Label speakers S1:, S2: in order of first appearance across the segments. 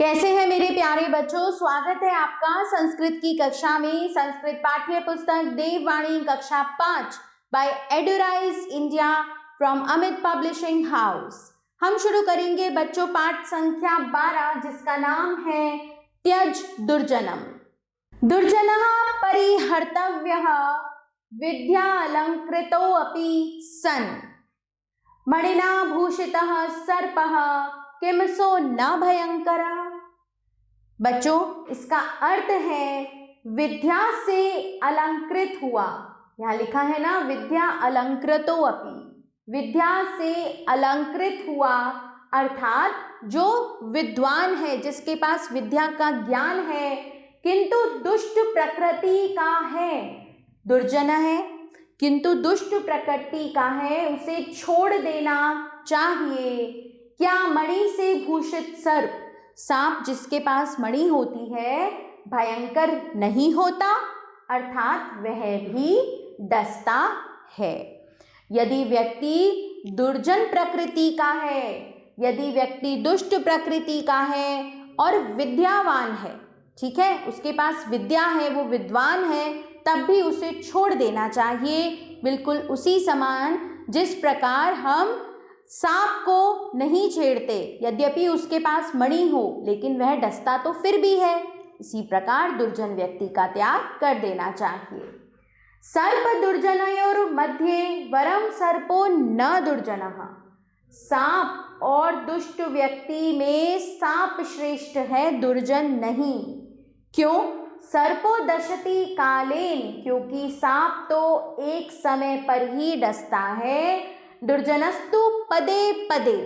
S1: कैसे हैं मेरे प्यारे बच्चों। स्वागत है आपका संस्कृत की कक्षा में। संस्कृत पाठ्य पुस्तक देववाणी कक्षा 5 by Eduraise India from Amit publishing house. हम शुरू करेंगे बच्चों पाठ संख्या 12 जिसका नाम है त्यज दुर्जनम। दुर्जनः परिहर्तव्यः विद्यालंकृतोऽपि सन् मणिना भूषितः सर्पः किम सो न भयंकर। बच्चों इसका अर्थ है विद्या से अलंकृत हुआ। यहाँ लिखा है ना विद्या अलंकृतो अपि, विद्या से अलंकृत हुआ अर्थात जो विद्वान है, जिसके पास विद्या का ज्ञान है किंतु दुष्ट प्रकृति का है, दुर्जन है किंतु दुष्ट प्रकृति का है, उसे छोड़ देना चाहिए। क्या मणि से भूषित सर्प, सांप जिसके पास मणि होती है भयंकर नहीं होता, अर्थात वह भी डसता है। यदि व्यक्ति दुर्जन प्रकृति का है, यदि व्यक्ति दुष्ट प्रकृति का है और विद्यावान है, ठीक है, उसके पास विद्या है, वो विद्वान है, तब भी उसे छोड़ देना चाहिए। बिल्कुल उसी समान जिस प्रकार हम सांप को नहीं छेड़ते, यद्यपि उसके पास मणि हो लेकिन वह डसता तो फिर भी है, इसी प्रकार दुर्जन व्यक्ति का त्याग कर देना चाहिए। सर्प दुर्जनयोर मध्ये वरम सर्पो न दुर्जनः। सांप और दुष्ट व्यक्ति में सांप श्रेष्ठ है, दुर्जन नहीं। क्यों? सर्पो दशति कालेन, क्योंकि सांप तो एक समय पर ही डसता है। दुर्जनस्तु पदे पदे,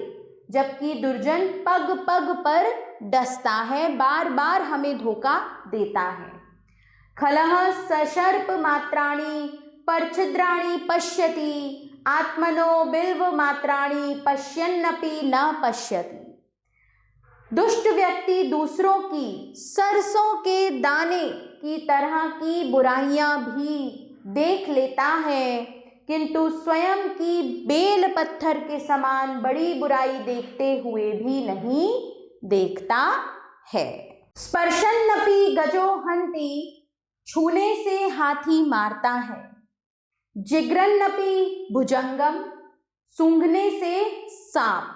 S1: जबकि दुर्जन पग पग पर डसता है, बार बार हमें धोखा देता है। खलः सशर्प मात्राणि परछिद्राणि पश्यति आत्मनो बिल्व मात्राणि पश्यन्नपि न पश्यति। दुष्ट व्यक्ति दूसरों की सरसों के दाने की तरह की बुराइयां भी देख लेता है किंतु स्वयं की बेल पत्थर के समान बड़ी बुराई देखते हुए भी नहीं देखता है। स्पर्शन्नपि गजो हन्ति, छूने से हाथी मारता है। जिग्रन्नपि भुजंगम, सूंघने से सांप।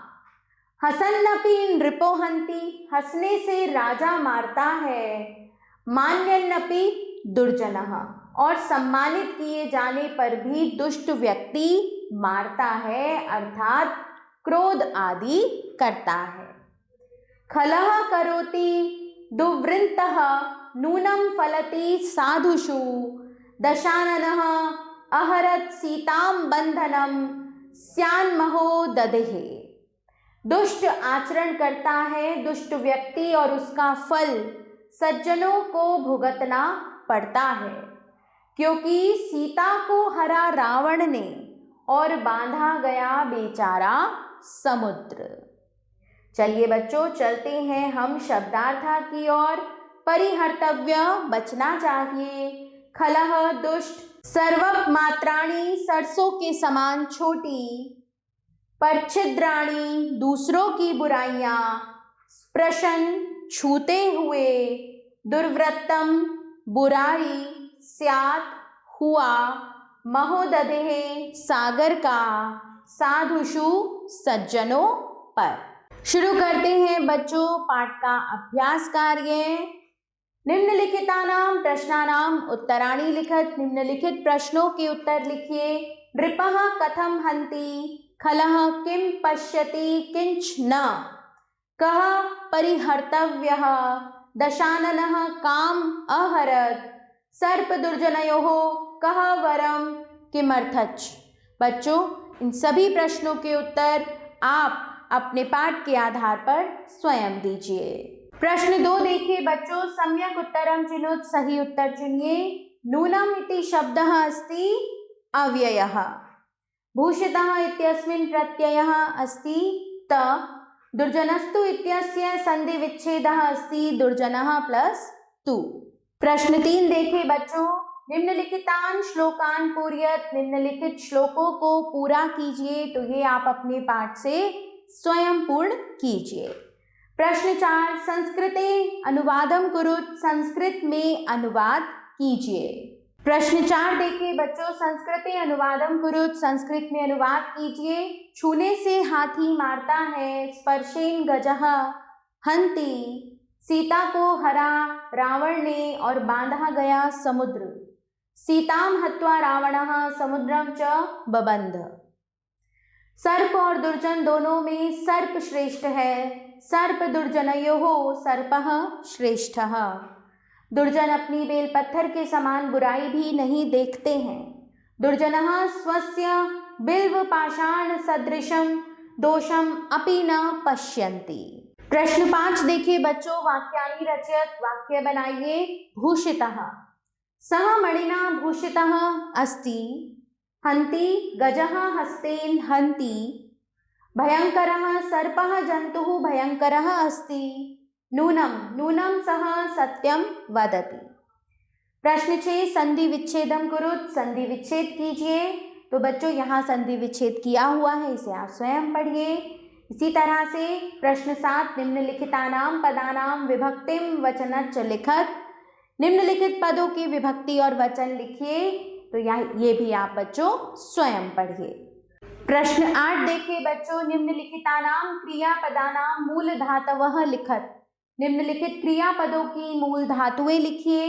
S1: हसन्नपि नृपो हन्ति, हंसने से राजा मारता है। मान्यन्नपि दुर्जनः, और सम्मानित किए जाने पर भी दुष्ट व्यक्ति मारता है, अर्थात क्रोध आदि करता है। खलः करोति दुर्वृत्तः नूनं फलति साधुषु दशाननः अहरत् सीतां बंधनं स्यान्महो ददेहे। दुष्ट आचरण करता है दुष्ट व्यक्ति और उसका फल सज्जनों को भुगतना पड़ता है, क्योंकि सीता को हरा रावण ने और बांधा गया बेचारा समुद्र। चलिए बच्चों चलते हैं हम शब्दार्था की ओर। परिहर्तव्य बचना चाहिए, खलः दुष्ट, सर्वप मात्राणि सरसों के समान छोटी, परछिद्राणि दूसरों की बुराइयां, स्पृशन छूते हुए, दुर्वृत्तम बुराई, स्यात् हुआ, महोदधे सागर का, साधुषु सज्जनों पर। शुरू करते हैं बच्चों पाठ का अभ्यास कार्य। निम्नलिखितानां प्रश्नानां उत्तराणि लिखत, निम्नलिखित प्रश्नों के उत्तर लिखिए। नृपः कथं हन्ति, खलः किं पश्यति किंच न, कः परिहर्तव्यः, दशाननः काम् अहरत्, सर्प दुर्जनयोः कः वरम किमर्थच्च। बच्चों इन सभी प्रश्नों के उत्तर आप अपने पाठ के आधार पर स्वयं दीजिए। प्रश्न 2 देखिए बच्चों, सम्यक उत्तरम चिनोत, सही उत्तर चुनिए। नूनम इति शब्दः अस्ति अव्ययः, भूषितः इत्यस्मिन् प्रत्ययः अस्ति त, दुर्जनस्तु इत्यस्य संधि विच्छेदः अस्ति दुर्जनः प्लस तु। प्रश्न 3 देखिए बच्चों, निम्नलिखितान श्लोकान पूर्यत, निम्नलिखित श्लोकों को पूरा कीजिए। तो ये आप अपने पाठ से स्वयं पूर्ण कीजिए। प्रश्न 4, संस्कृते अनुवादम कुरुत, संस्कृत में अनुवाद कीजिए। प्रश्न 4 देखिए बच्चों, संस्कृते अनुवादम कुरुत, संस्कृत में अनुवाद कीजिए। छूने से हाथी मारता है, स्पर्शेन गजः हंति, सीता को हरा रावण ने और बांधा गया समुद्र, सीताम हत्वा रावणः समुद्रम च बबंध। सर्प और दुर्जन दोनों में सर्प श्रेष्ठ है, सर्प दुर्जनयोः सर्पः श्रेष्ठः। दुर्जन अपनी बेल पत्थर के समान बुराई भी नहीं देखते हैं। दुर्जनः स्वस्य बिल्व पाषाण सदृशम दोषम अपि न पश्यन्ति। प्रश्न 5 देखिए बच्चों, वाक्यानि रचयत, वाक्य बनाइए। भूषितः, सः मणिना भूषितः अस्ति, हंति गजः हस्तेन हंति, भयंकरः सर्पः जन्तुः भयंकरः अस्ति, नूनम नूनम सः सत्यम वदति। प्रश्न 6, संधि विच्छेदम कुरुत, संधि विच्छेद कीजिए। तो बच्चों यहाँ संधि विच्छेद किया हुआ है, इसे आप स्वयं पढ़िए। इसी तरह से प्रश्न 7, निम्नलिखितानां पदानां विभक्तिम वचनच्च लिखत, निम्नलिखित पदों की विभक्ति और वचन लिखिए। तो ये भी आप बच्चों स्वयं पढ़िए। प्रश्न 8 देखिए बच्चों, निम्नलिखितानां क्रियापदानां मूल धातवः लिखत, निम्नलिखित क्रियापदों की मूल धातुएं लिखिए।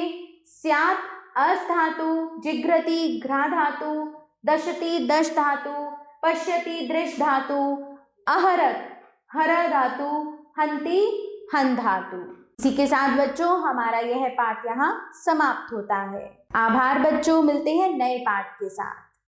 S1: स्यात् अस् धातु, जिघ्रति घ्रा धातु, दशति दश धातु, पश्यति दृश धातु, अहरत हर धातु, हंति हन धातु। इसी के साथ बच्चों हमारा यह पाठ यहाँ समाप्त होता है। आभार बच्चों, मिलते हैं नए पाठ के साथ।